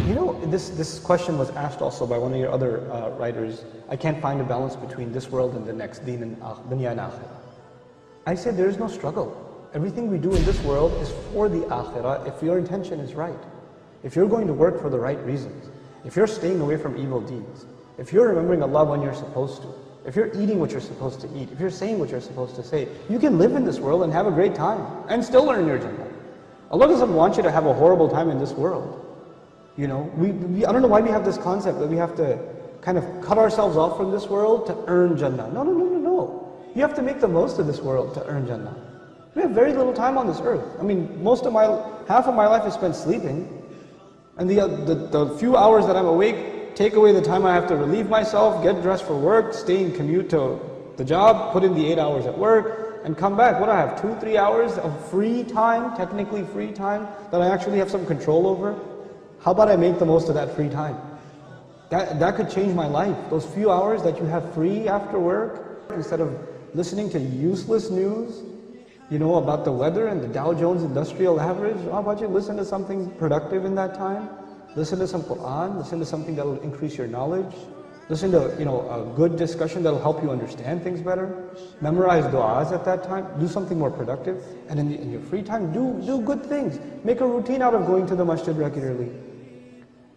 You know, this question was asked also by one of your other writers. I can't find a balance between this world and the next, deen and dunya and akhirah. I said there is no struggle. Everything we do in this world is for the akhirah if your intention is right. If you're going to work for the right reasons, if you're staying away from evil deeds, if you're remembering Allah when you're supposed to, if you're eating what you're supposed to eat, if you're saying what you're supposed to say, you can live in this world and have a great time and still earn your Jannah. Allah doesn't want you to have a horrible time in this world. You know, I don't know why we have this concept that we have to kind of cut ourselves off from this world to earn Jannah. No, no, no, no, no. You have to make the most of this world to earn Jannah. We have very little time on this earth. I mean, half of my life is spent sleeping. And the few hours that I'm awake, take away the time I have to relieve myself, get dressed for work, stay and commute to the job, put in the 8 hours at work, and come back. What do I have, 2-3 hours of free time, technically free time, that I actually have some control over? How about I make the most of that free time? That could change my life. Those few hours that you have free after work, instead of listening to useless news, you know, about the weather and the Dow Jones Industrial Average, how about you listen to something productive in that time? Listen to some Quran, listen to something that will increase your knowledge. Listen to, you know, a good discussion that will help you understand things better. Memorize du'as at that time. Do something more productive. And in your free time, do good things. Make a routine out of going to the masjid regularly.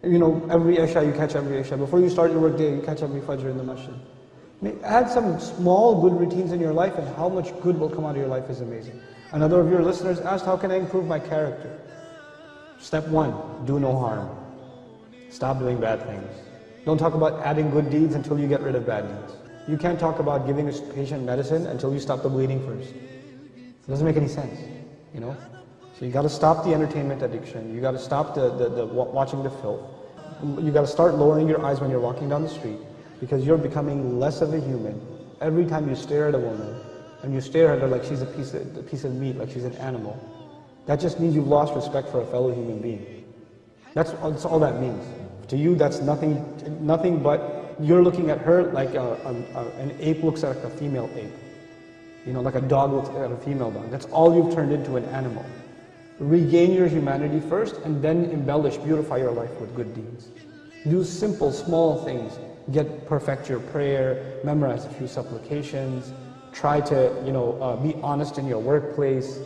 You know, every Isha, you catch every Isha. Before you start your work day, you catch every Fajr in the masjid. Add some small good routines in your life, and how much good will come out of your life is amazing. Another of your listeners asked, how can I improve my character? Step 1, do no harm. Stop doing bad things. Don't talk about adding good deeds until you get rid of bad deeds. You can't talk about giving a patient medicine until you stop the bleeding first. It doesn't make any sense, you know? So you got to stop the entertainment addiction. You got to stop the watching the filth. You got to start lowering your eyes when you're walking down the street, because you're becoming less of a human. Every time you stare at a woman, and you stare at her like she's a piece of meat, like she's an animal, that just means you've lost respect for a fellow human being. That's all that means. To you, that's nothing but you're looking at her like an ape looks at a female ape. You know, like a dog looks at a female dog. That's all you've turned into, an animal. Regain your humanity first, and then embellish, beautify your life with good deeds. Do simple, small things. Perfect your prayer, memorize a few supplications, try to, you know, be honest in your workplace,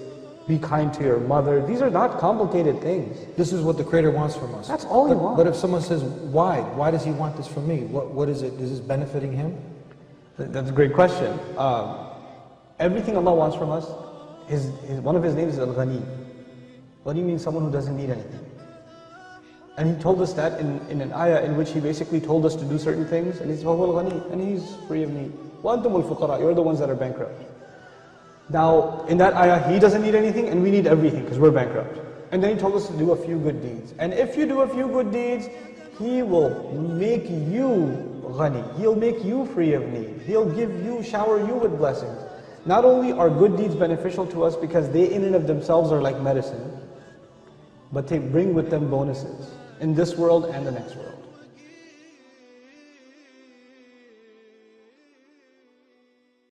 be kind to your mother. These are not complicated things. This is what the Creator wants from us. That's all He wants. But if someone says, why? Why does He want this from me? What is it? Is this benefiting Him? That's a great question. Everything Allah wants from us, one of His names is Al-Ghani. Ghani means someone who doesn't need anything. And He told us that in an ayah in which He basically told us to do certain things, and He said, وَهُوَ الْغَنِي, and He's free of need. وَأَنْتُمُ الْفُقَرَاء, you're the ones that are bankrupt. Now, in that ayah, He doesn't need anything, and we need everything, because we're bankrupt. And then He told us to do a few good deeds. And if you do a few good deeds, He will make you ghani. He'll make you free of need. He'll shower you with blessings. Not only are good deeds beneficial to us because they in and of themselves are like medicine, but they bring with them bonuses in this world and the next world.